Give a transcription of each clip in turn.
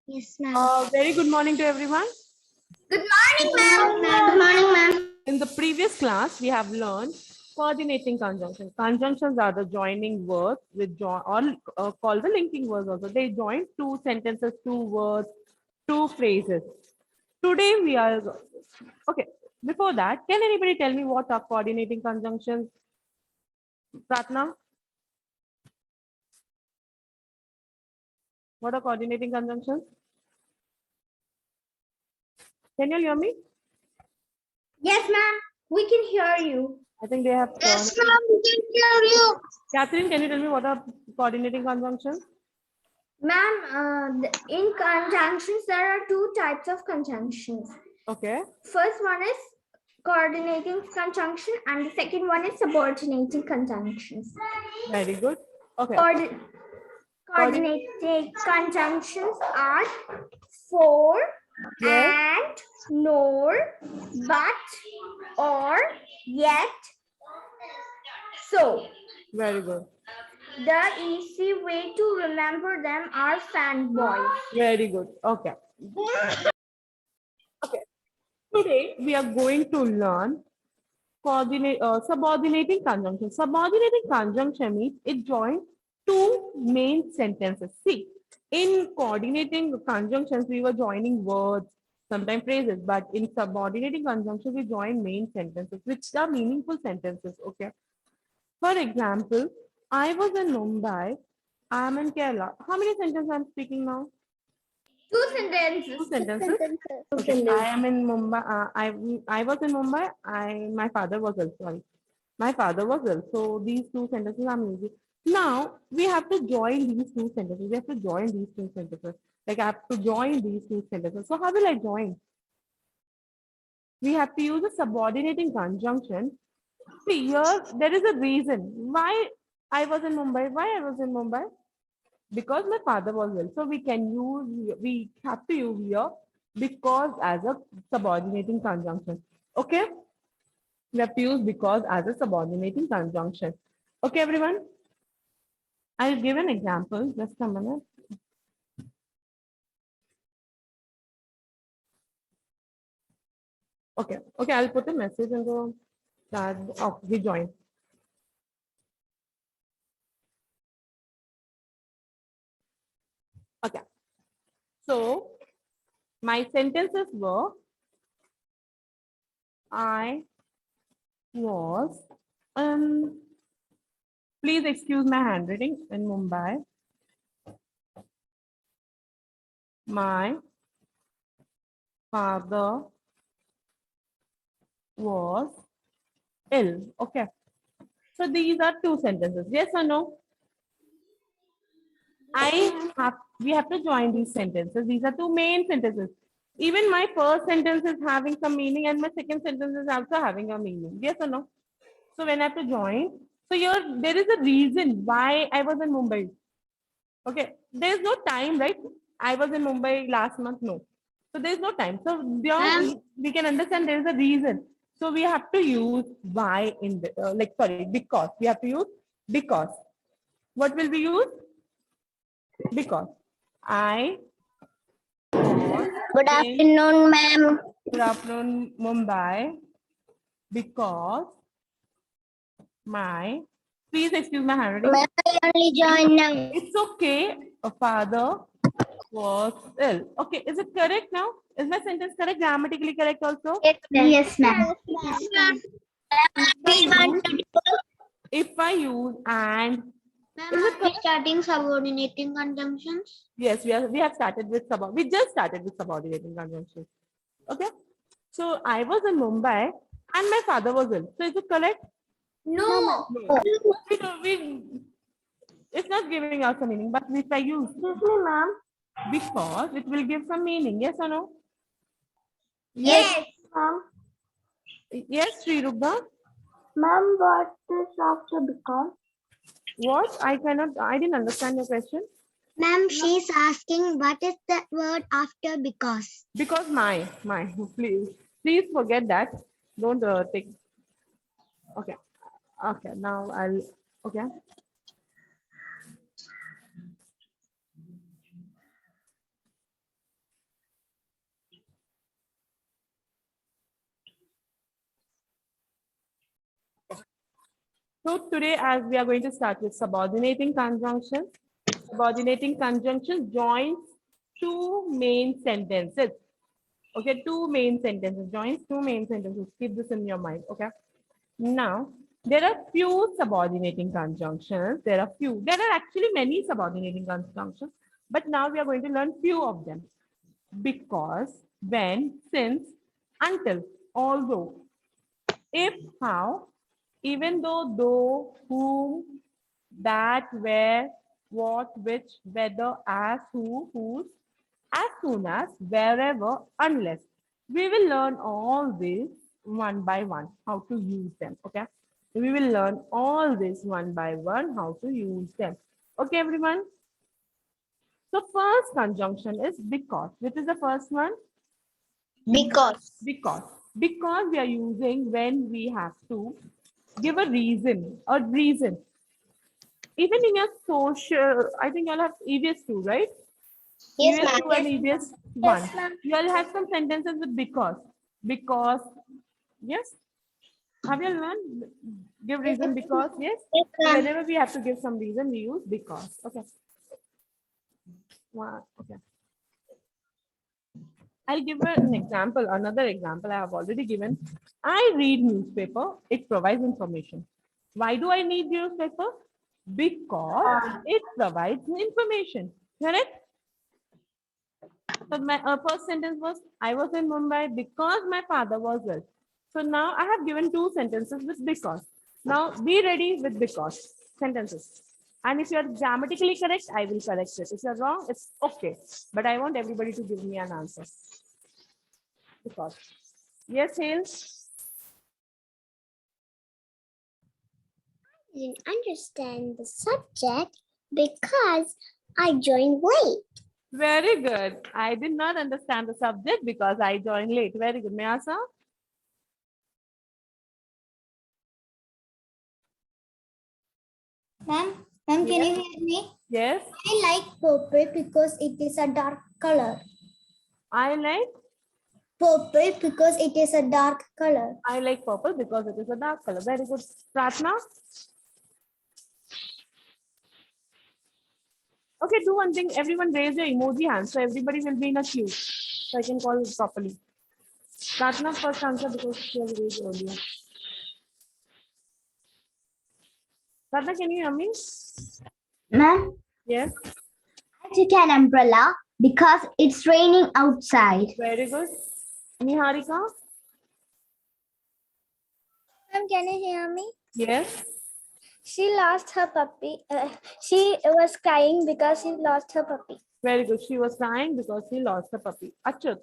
Yes, ma'am. Very good morning to everyone. Good morning, ma'am. Good morning, ma'am. In the previous class, we have learned coordinating conjunctions. Conjunctions are the joining words with join or called the linking words also. They join two sentences, two words, two phrases. Today we are okay. Before that, can anybody tell me what are coordinating conjunctions? Pratna, what are coordinating conjunctions? Can you hear me? Yes, ma'am. We can hear you. I think they have. Yes, ma'am. We can hear you. Catherine, can you tell me what are coordinating conjunctions? Ma'am, in conjunctions, there are two types of conjunctions. Okay. First one is coordinating conjunction, and the second one is subordinating conjunctions. Very good. Okay. Coordinating conjunctions are for, Yes. and, nor, but, or, yet, so. Very good. The easy way to remember them are fanboys. Very good. Okay. Okay. Today we are going to learn subordinating conjunction. Subordinating conjunction means it joins two main sentences. See, in coordinating conjunctions, we were joining words, sometimes phrases, but in subordinating conjunctions, we join main sentences, which are meaningful sentences. Okay. For example, I was in Mumbai. I am in Kerala. How many sentences I'm speaking now? Two sentences. Two sentences. Okay. I am in Mumbai. I was in Mumbai. My father was ill. Sorry, my father was ill. So these two sentences I'm using. Now we have to join these two sentences. We have to join these two sentences. Like I have to join these two sentences. So how will I join? We have to use a subordinating conjunction. See here, there is a reason why I was in Mumbai. Why I was in Mumbai? Because my father was ill. So we have to use here because as a subordinating conjunction. Okay? We have to use because as a subordinating conjunction. Okay, everyone? I'll give an example. Just a minute. Okay. Okay, I'll put a message in the chat. Oh, he joined. Okay. So my sentences were I was please excuse my handwriting in Mumbai. My father was ill. Okay. So these are two sentences. Yes or no? We have to join these sentences. These are two main sentences. Even my first sentence is having some meaning and my second sentence is also having a meaning. Yes or no? So when I have to join, so here there is a reason why I was in Mumbai. Okay. There's no time, right? I was in Mumbai last month. No. So there's no time. So we can understand there is a reason. So we have to use why in the, because. We have to use because. What will we use? Because. I was Good in afternoon, ma'am. good afternoon, Mumbai, because my, please excuse my handwriting. Ma'am, I only joined now. It's okay. A father was ill. Okay, is it correct now? Is my sentence correct? Grammatically correct also? Yes, ma'am. Yes, ma'am. If I use and Ma'am, are we starting subordinating conjunctions? yes, we have started with we just started with subordinating conjunctions. Okay. So I was in Mumbai and my father was ill. So is it correct? No. It's not giving us a meaning, but if I use Excuse me, ma'am. because it will give some meaning. Yes or no? Yes, ma'am. Yes, Sri Rubha. Ma'am, what is after because? What? I didn't understand your question. Ma'am, she's asking what is that word after because? Because my, please forget that. Don't take. Okay. Okay. Now I'll. Okay. So today, as we are going to start with subordinating conjunctions, subordinating conjunctions joins two main sentences. Okay, two main sentences, joins two main sentences. Keep this in your mind, okay? Now, there are few subordinating conjunctions. There are actually many subordinating conjunctions, but now we are going to learn few of them. Because, when, since, until, although, if, how, even though, whom, that, where, what, which, whether, as, who, whose, as soon as, wherever, unless. We will learn all this one by one, how to use them, okay? We will learn all this one by one, how to use them. Okay, everyone? So first conjunction is because. Which is the first one? Because. Because. Because we are using when we have to give a reason. Even in your social, I think you'll have EVS 2, right? Yes, EVS 2 ma'am. and EVS 1. Yes, ma'am. You'll have some sentences with because. Because, yes? Have you learned? Give reason because, yes? Yes, So ma'am. whenever we have to give some reason, we use because. Okay. Okay. I'll give an example, another example I have already given. I read newspaper, it provides information. Why do I need newspaper? Because it provides information, correct? So my first sentence was, I was in Mumbai because my father was ill. So now I have given two sentences with because. Now be ready with because sentences. And if you are grammatically correct, I will correct it. If you are wrong, it's okay. But I want everybody to give me an answer. Because. Yes, Hale? I didn't understand the subject because I joined late. Very good. I did not understand the subject because I joined late. Very good. Mayasa? Ma'am, can Yes. you hear me? Yes. I like purple because it is a dark color. I like Purple because it is a dark color. purple because it is a dark color. Very good. Pratna? Okay, do one thing. Everyone raise your emoji hand. So everybody will be in a queue. So I can call it properly. Pratna first answer because she has raised earlier. Pratna, can you hear me? Ma'am, Yes. I took an umbrella because it's raining outside. Very good. Niharika? Ma'am, can you hear me? Yes. She lost her puppy. She was crying because she lost her puppy. Very good. She was crying because she lost her puppy. Achyut?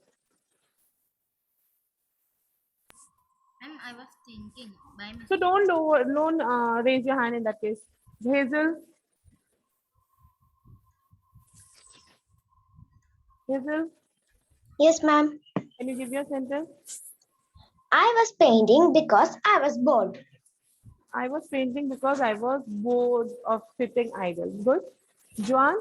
I was thinking by So don't raise your hand in that case. Hazel? Hazel, Yes, ma'am. can you give your sentence? I was painting because I was bored. I was painting because I was bored of sitting idle. Good. Joan?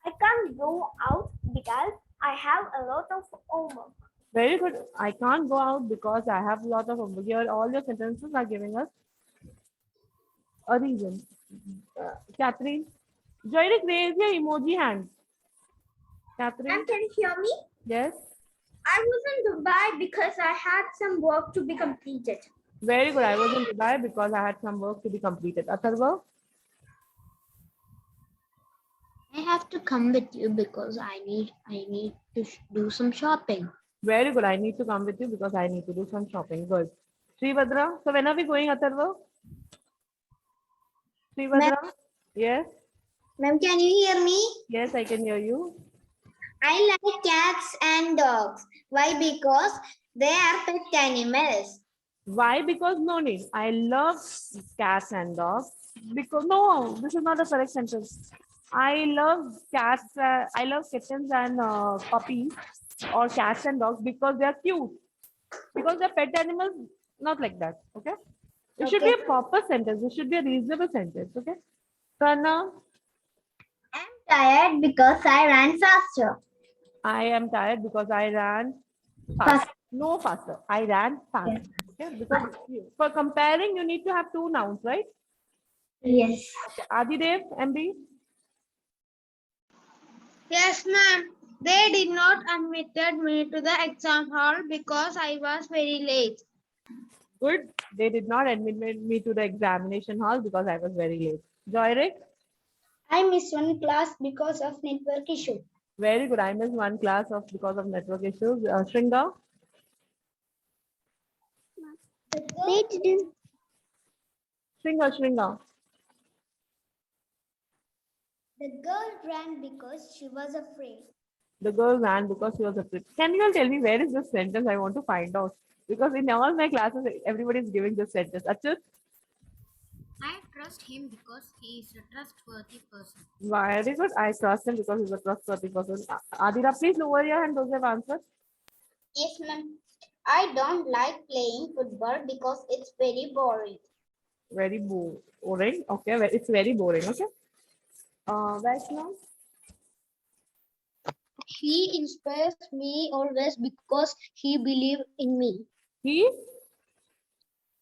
I can't go out because I have a lot of homework. Very good. I can't go out because I have a lot of homework. Here, all your sentences are giving us a reason. Catherine? Joyrik, raise your emoji hand. Catherine? Ma'am, can you hear me? Yes. I was in Dubai because I had some work to be completed. Very good. I was in Dubai because I had some work to be completed. Atharva? I have to come with you because I need to do some shopping. Very good. I need to come with you because I need to do some shopping. Good. Srivadra? So when are we going, Atharva? Srivadra? Yes. Ma'am, can you hear me? Yes, I can hear you. I like cats and dogs. Why? Because they are pet animals. Why? Because no need. I love cats and dogs. Because no, this is not a correct sentence. I love cats. I love kittens and puppies or cats and dogs because they are cute. Because they're pet animals, not like that. Okay. It should be a proper sentence. It should be a reasonable sentence. Okay. Prana, I'm tired because I ran faster. I am tired because I ran fast. No faster. I ran fast. Okay, because for comparing, you need to have two nouns, right? Yes. Okay. Adidev, MB. Yes, ma'am. They did not admitted me to the exam hall because I was very late. Good. They did not admit me to the examination hall because I was very late. Joyrick. I missed one class because of network issue. Very good. I missed one class of because of network issues. Shringa. They didn't. Shringa. The girl ran because she was afraid. The girl ran because she was afraid. Can you all tell me where is this sentence? I want to find out. Because in all my classes, everybody is giving this sentence. Achut, I trust him because he is a trustworthy person. very good. I trust him because he's a trustworthy person. Adira, please lower your hand. Those have answered. Yes, ma'am. I don't like playing football because it's very boring. Very boring. Okay, it's very boring. Okay. Vaishnav. He inspires me always because he believes in me. He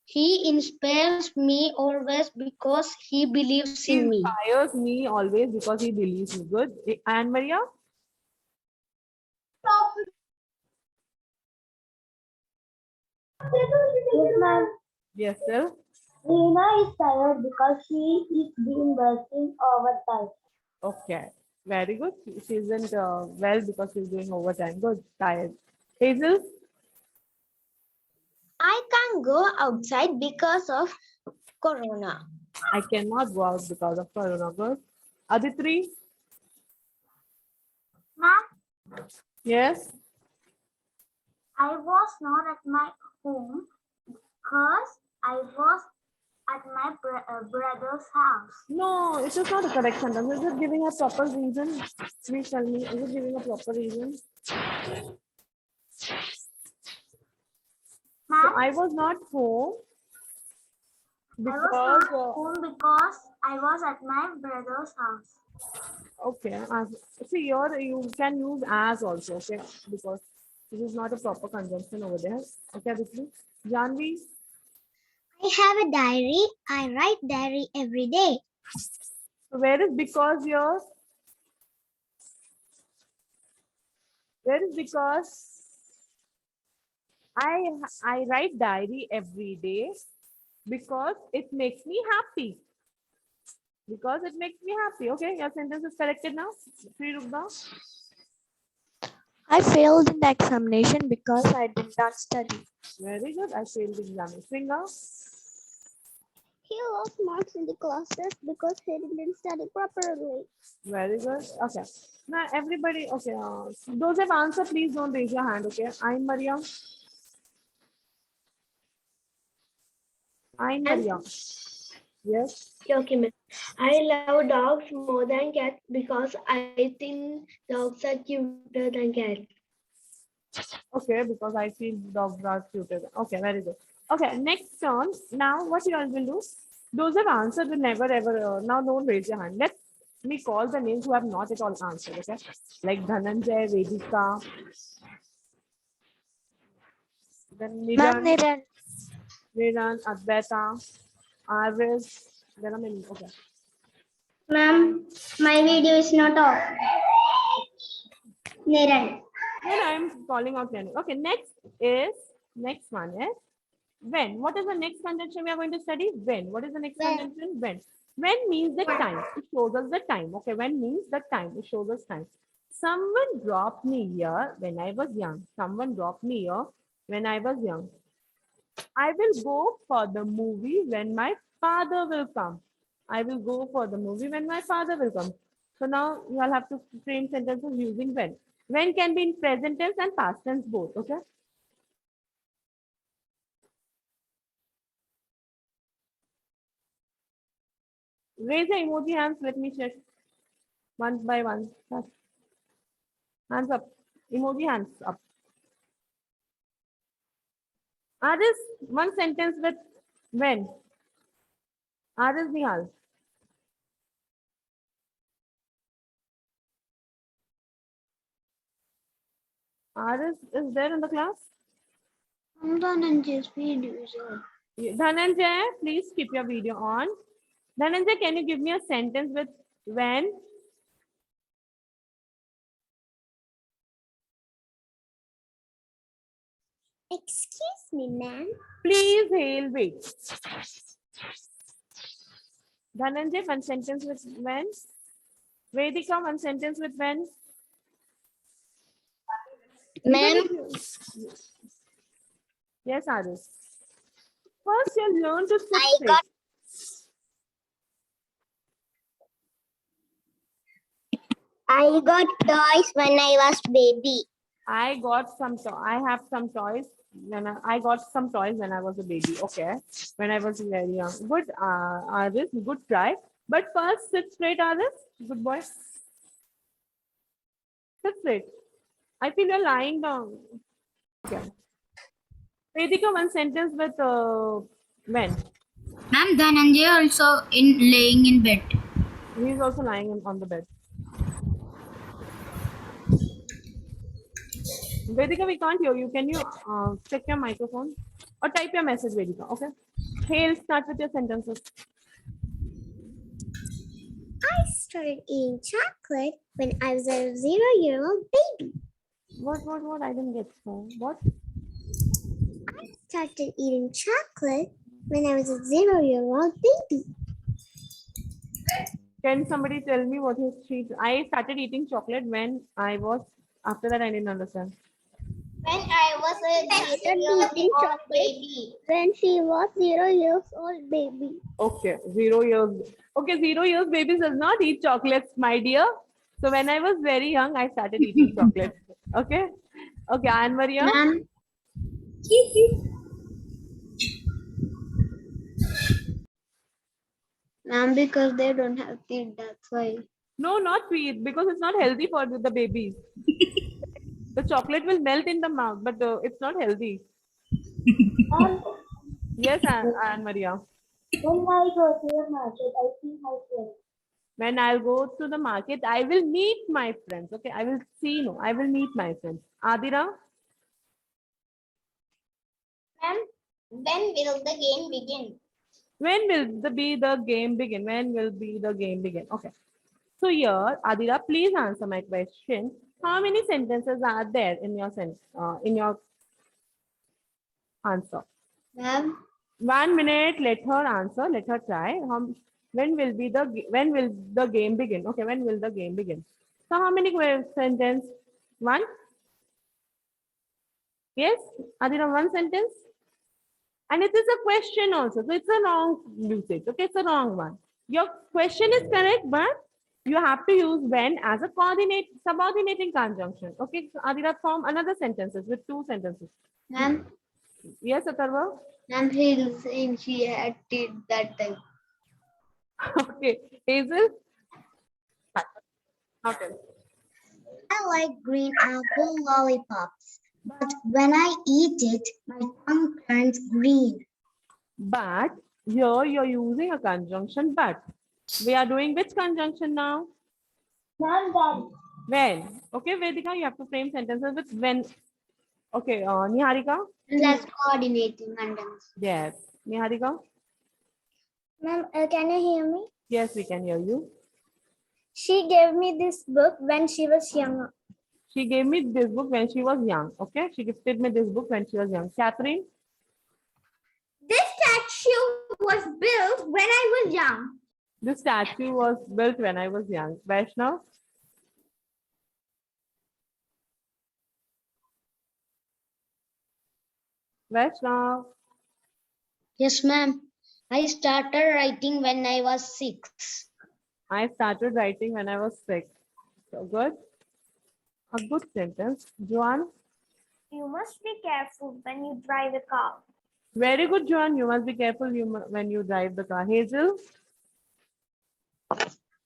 He inspires me always because he believes in me. inspires me always because he believes me. Good. And Maria? Yes, ma'am. Yes, sir. Lena is tired because she is been working overtime. Okay. Very good. She isn't well because she's doing overtime. Good. Tired. Hazel? I can't go outside because of corona. I cannot go out because of Corona. Good. Aditri? Ma'am, Yes. I was not at my home because I was at my brother's house. No, it is not a correct sentence. Is it giving a proper reason? Please tell me. Is it giving a proper reason? So Ma'am, I was not home I was because not home because I was at my brother's house. okay. See, here you can use as also. Okay, because this is not a proper conjunction over there. Okay, Aditri. Janvi. I have a diary. I write diary every day. So where is because here? Where is because? I write diary every day because it makes me happy. Because it makes me happy. Okay, your sentence is corrected now. Free Rugda. I failed in the examination because I did not study. Very good. I failed the exam. Finger. He lost marks in the classes because he didn't study properly. Very good. Okay. Now everybody. Okay. Those have answered. Please don't raise your hand. Okay. I'm Maria. I'm Maria. Yes. Okay, ma'am. I love dogs more than cats because I think dogs are cuter than cats. Okay. Because I feel dogs are cuter. Okay. Very good. Okay. Next turn. Now what you all will do? Those have answered will never ever. Now don't raise your hand. Let me call the names who have not at all answered. Okay. Like Dhananjay, Vedika. Then Ma'am, Niran, Advaita, Arvis. There are many. Okay. Ma'am, my video is not off. Niran. Then I'm calling out learning. Okay, next one is when. What is the next conjunction we are going to study? When. What is the next When. conjunction? When. When means the time. It shows us the time. Okay, when means the time. It shows us time. Someone dropped me here when I was young. Someone dropped me here when I was young. I will go for the movie when my father will come. I will go for the movie when my father will come. So now you all have to frame sentences using when. When can be in present tense and past tense both. Okay. Raise the emoji hands. Let me check one by one. Hands up. Emoji hands up. Aris, one sentence with when. Aris Nihal. Aris is there in the class? Dhananjay's videos on. Dhananjay, please keep your video on. Dhananjay, can you give me a sentence with when? Excuse me, ma'am. Please hail, wait. Dhananjay, one sentence with when? Vedika, one sentence with when? Ma'am, Yes, Aris. First, you learn to sit I straight. got- I got toys when I was baby. I got some. I have some toys. I got some toys when I was a baby. Okay, when I was very young. Good, Aris. Good try. But first, sit straight, Aris. Good boy. Sit straight. I feel you're lying down. Okay. Vedika, one sentence with when. Ma'am, Dhananjay also in laying in bed. He's also lying on the bed. Vedika, we can't hear you. Can you check your microphone or type your message, Vedika? Okay. Hail, start with your sentences. I started eating chocolate when I was a 0-year-old baby. What? I didn't get so. What? Started eating chocolate when I was a 0-year-old baby. Can somebody tell me what is she? I started eating chocolate when I was. After that, I didn't understand. When I was a 0-year-old baby. When she was 0 years old baby. Okay, 0 years. Okay, 0 years babies does not eat chocolates, my dear. So when I was very young, I started eating chocolate. Okay. Okay, Anne Maria. Ma'am. Ma'am, because they don't have teeth, that's why. No, not sweet, because it's not healthy for the babies. The chocolate will melt in the mouth, but it's not healthy. Yes, Anne Maria. When I go to the market, I see my friends. When I'll go to the market, I will meet my friends. Okay, I will see, no, I will meet my friends. Adira, Ma'am, when will the game begin? when will the game begin? When will be the game begin? Okay. So here, Adira, please answer my question. How many sentences are there in your answer? Ma'am, 1 minute. Let her answer. Let her try. When will the game begin? Okay, when will the game begin? So how many sentence? One. Yes, Adira, one sentence. And it is a question also. So it's a wrong usage. Okay, it's a wrong one. Your question is correct, but you have to use when as a subordinating conjunction. Okay, so Adira, form another sentences with 2 sentences. ma'am, Yes, Atharva? ma'am, he's saying she had teeth that time. Okay, Hazel? Okay. I like green apple lollipops, but when I eat it, my tongue turns green. But here you're using a conjunction but. We are doing which conjunction now? Ma'am, then. When. Okay, Vedika, you have to frame sentences with when. Okay, Niharika? That's coordinating sentence. Yes. Niharika? Ma'am, can you hear me? Yes, we can hear you. She gave me this book when she was younger. She gave me this book when she was young. Okay, she gifted me this book when she was young. Catherine? This statue was built when I was young. This statue was built when I was young. Vaishnav? Vaishnav? Yes, ma'am. I started writing when I was 6. I started writing when I was 6. So good. A good sentence. Joan? You must be careful when you drive a car. Very good, Joan. You must be careful when you drive the car. Hazel?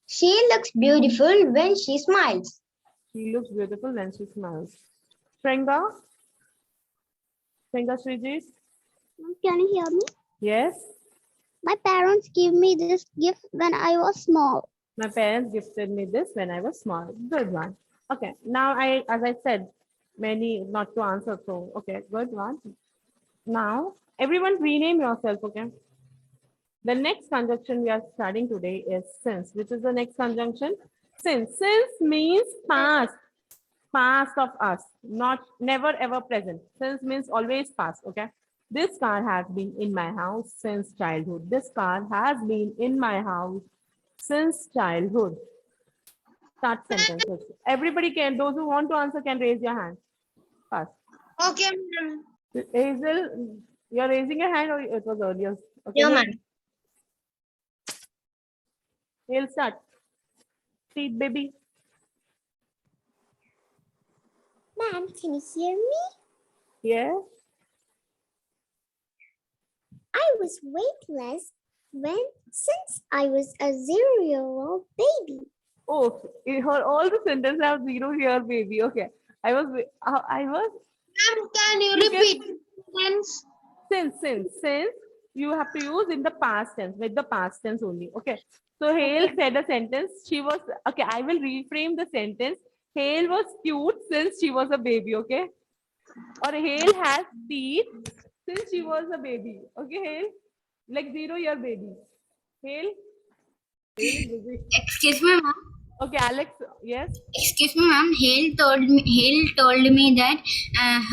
She looks beautiful when she smiles. She looks beautiful when she smiles. Shringa? Shringa Srijit? Can you hear me? Yes. My parents gave me this gift when I was small. My parents gifted me this when I was small. Good one. Okay. Now as I said, many not to answer. So okay, good one. Now, everyone rename yourself, okay? The next conjunction we are studying today is since. Which is the next conjunction? Since. Since means past. Past of us, not never ever present. Since means always past, okay? This car has been in my house since childhood. This car has been in my house since childhood. Start sentences. Everybody can, those who want to answer can raise your hand. Fast. Okay, ma'am. Hazel, you're raising your hand or it was earlier? Okay, Yeah, Hazel- ma'am. Hazel, start. Seed baby. Ma'am, can you hear me? Yes. I was weightless since I was a 0-year-old baby. Oh, her all the sentences have zero here, baby. Okay. I was. Ma'am, can you You can- repeat once? Since you have to use in the past tense, with the past tense only. Okay. So Hale said a sentence. She was okay. I will reframe the sentence. Hale was cute since she was a baby. Okay. Or Hale has teeth since she was a baby. Okay, Hale, like 0-year baby. Hale. Hale is busy. Excuse me, ma'am. Okay, Alex. Yes. Excuse me, ma'am. Hale told me that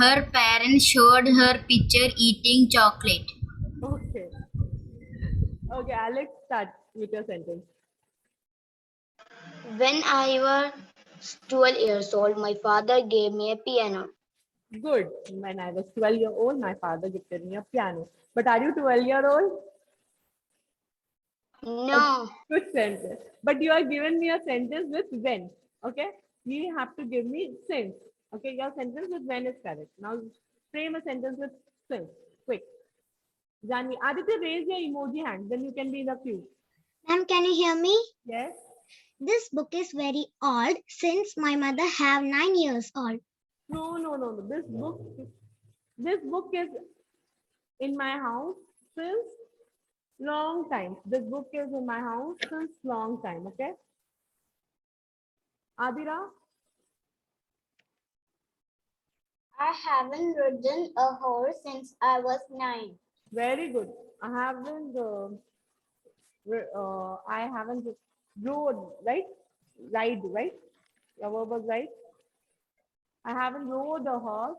her parents showed her picture eating chocolate. Okay. Okay, Alex, start with your sentence. When I was 12 years old, my father gave me a piano. Good. When I was 12-year-old, my father gifted me a piano. But are you 12-year-old? No, Good sentence. But you are given me a sentence with when. Okay. You have to give me since. Okay. Your sentence with when is correct. Now frame a sentence with since. Quick. Jani, Aditya, raise your emoji hand. Then you can be in the queue. Ma'am, can you hear me? Yes. This book is very old since my mother have 9 years old. No. This book is in my house since long time. This book is in my house since long time. Okay. Adira, I haven't ridden a horse since I was 9. very good. I haven't rode, right? Ride, right? Your verb was right. I haven't rode a horse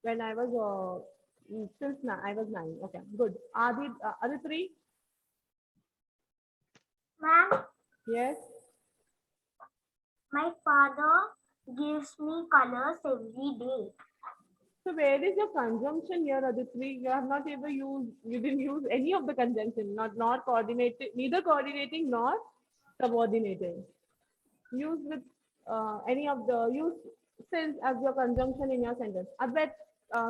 when I was I was 9. Okay, good. Aditri, Ma'am, yes. my father gives me colors every day. So where is your conjunction here, Aditri? You have not ever used. You didn't use any of the conjunction. Not coordinating, neither coordinating nor subordinating. Use with any of the use since as your conjunction in your sentence.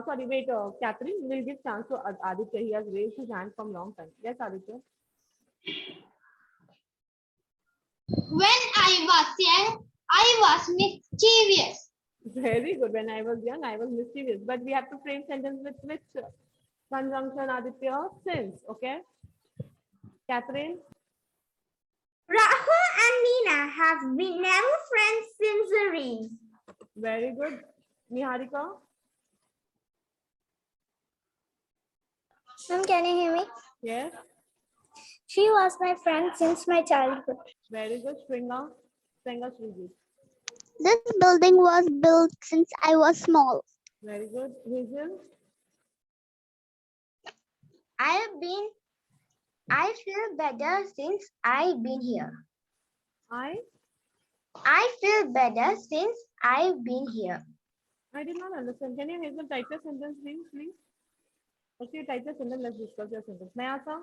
Sorry, wait, Catherine, we'll give chance to Aditya. He has raised his hand from long time. Yes, Aditya. When I was young, I was mischievous. Very good. When I was young, I was mischievous. But we have to frame sentence with which conjunction, Aditya? Since, okay? Catherine? Rahul and Nina have been never friends since the race. Very good. Niharika? Ma'am, can you hear me? Yes. She was my friend since my childhood. Very good. Shringa? Shringa Srijit. This building was built since I was small. Very good. Hazel? I feel better since I've been here. I feel better since I've been here. did not understand. Can you Hazel type your sentence, please? Okay, type your sentence. Let's discuss your sentence. Mayasa?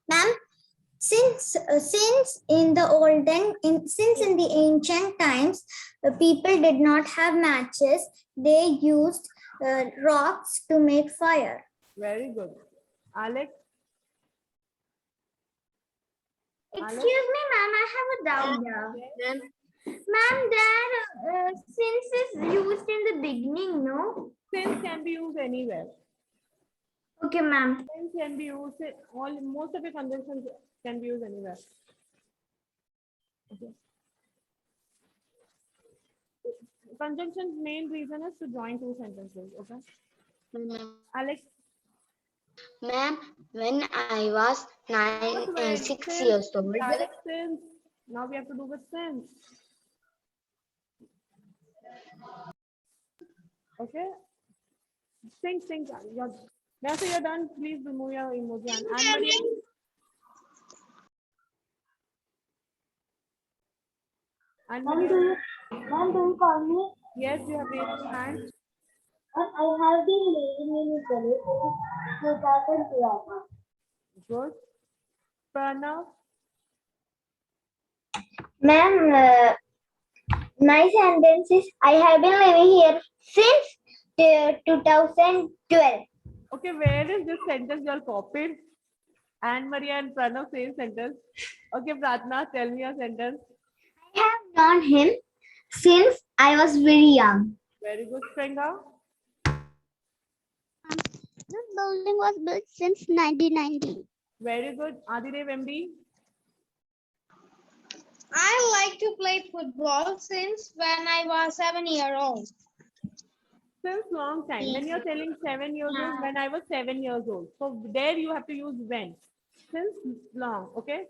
Ma'am, since in the ancient times, people did not have matches. They used rocks to make fire. Very good. Alex? Excuse me, ma'am, I have a doubt here. Ma'am, that since is used in the beginning, no? Since can be used anywhere. Okay, ma'am. Since can be used most of the conjunctions can be used anywhere. Okay. conjunction's main reason is to join two sentences. Okay, Alex. Ma'am, when I was Not when. 6 Since. years old, Alex, since. Now we have to do with since. Okay. Sing. Now so you're done. Please remove your emoji. And Maria. And Ma'am, Maria. do you call me? Yes, you have raised your hand. I have been living in Italy since 2012. Good. Pranav. Ma'am, my sentence is I have been living here since 2012. Okay, where is this sentence you all copied? Anne Maria and Pranav, same sentence. Okay, Pratna, tell me your sentence. I have known him since I was very young. Very good, Springer. This building was built since 1990. Very good, Adidev MD. I like to play football since when I was 7 years old. Since long time. When you're telling 7 years old, when I was 7 years old. So there you have to use when. Since long, okay?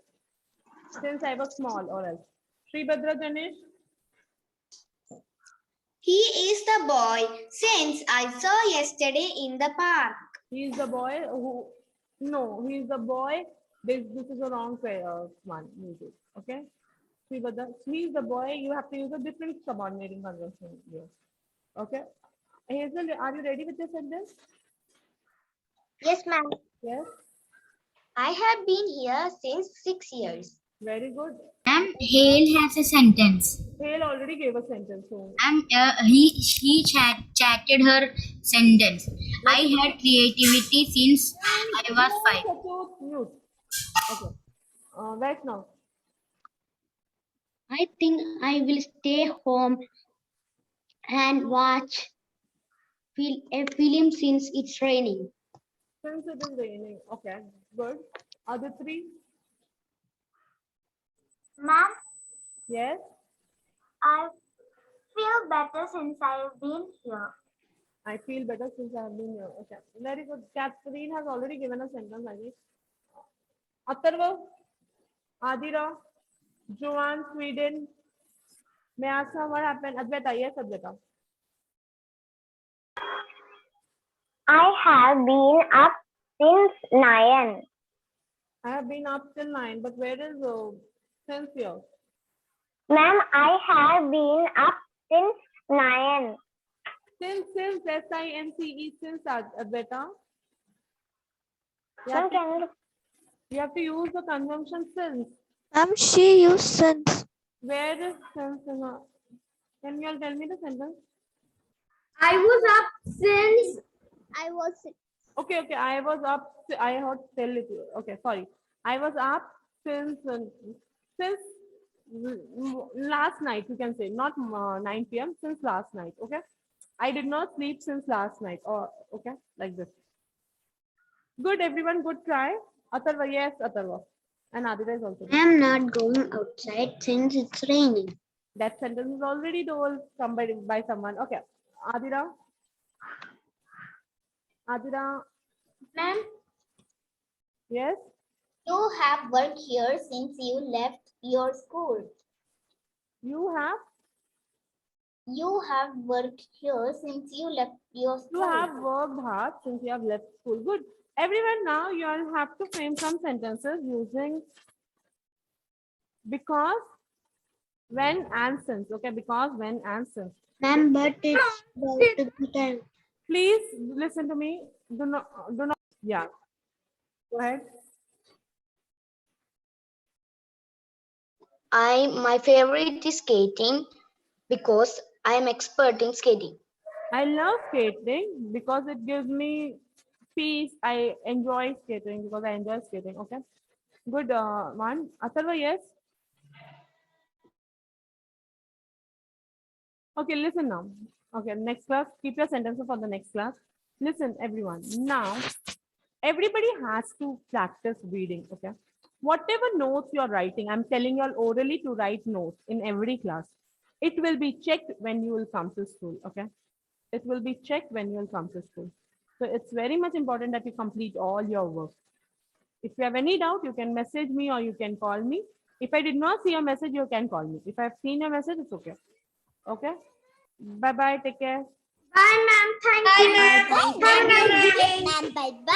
Since I was small or else. Sribhadra Ganesh. He is the boy since I saw yesterday in the park. He is the boy who, no, he is the boy. This is a wrong one. Music, okay? Sribhadra, he is the boy. You have to use a different subordinating conjunction here. Okay? Hazel, are you ready with your sentence? Yes, ma'am. Yes. I have been here since 6 years. Very good. Hale has a sentence. Hale already gave a sentence. So He chatted her sentence. I had creativity since I was 5. Mute. Okay. Right now. I think I will stay home and watch a film since it's raining. Since it is raining. Okay. Good. Other three? Ma'am, Yes. I feel better since I've been here. I feel better since I have been here. Okay. Very good. Catherine has already given a sentence, I think. Atharva, Adira, Joanne, Sweden. May I ask her what happened? Advaita, yes, Advaita. I have been up since 9. I have been up till 9, but where is since here? Ma'am, I have been up since 9. Since, S-I-N-C-E, since Advaita. You have to use the conjunction since. She used since. Where is since? Can you all tell me the sentence? I was up since. I was Okay. I was up. I heard tell it. Okay, sorry. I was up since last night. You can say not 9 p.m. Since last night. Okay. I did not sleep since last night. Or okay, like this. Good, everyone. Good try. Atharva, yes, Atharva. And Adira is also. I'm not going outside since it's raining. That sentence is already told somebody by someone. Okay. Adira. Ma'am, Yes. you have worked here since you left your school. You have. You have worked here since you left your school. You have worked hard since you have left school. Good. Everyone, now you all have to frame some sentences using because, when, and since. Okay, because, when, and since. Ma'am, but it's about to be time. Please listen to me. Do not. Yeah. Go ahead. My favorite is skating because I am expert in skating. I love skating because it gives me peace. I enjoy skating because I enjoy skating. Okay. Good one. Atharva, yes. Okay, listen now. Okay, next class. Keep your sentences for the next class. Listen, everyone. Now, everybody has to practice reading. Okay. Whatever notes you're writing, I'm telling you all orally to write notes in every class. It will be checked when you will come to school. Okay. It will be checked when you will come to school. So it's very much important that you complete all your work. If you have any doubt, you can message me or you can call me. If I did not see your message, you can call me. If I've seen your message, it's okay. Okay. Bye bye. Take care. Bye, ma'am. Thank you. Bye, ma'am. Have a nice day. Ma'am, bye bye.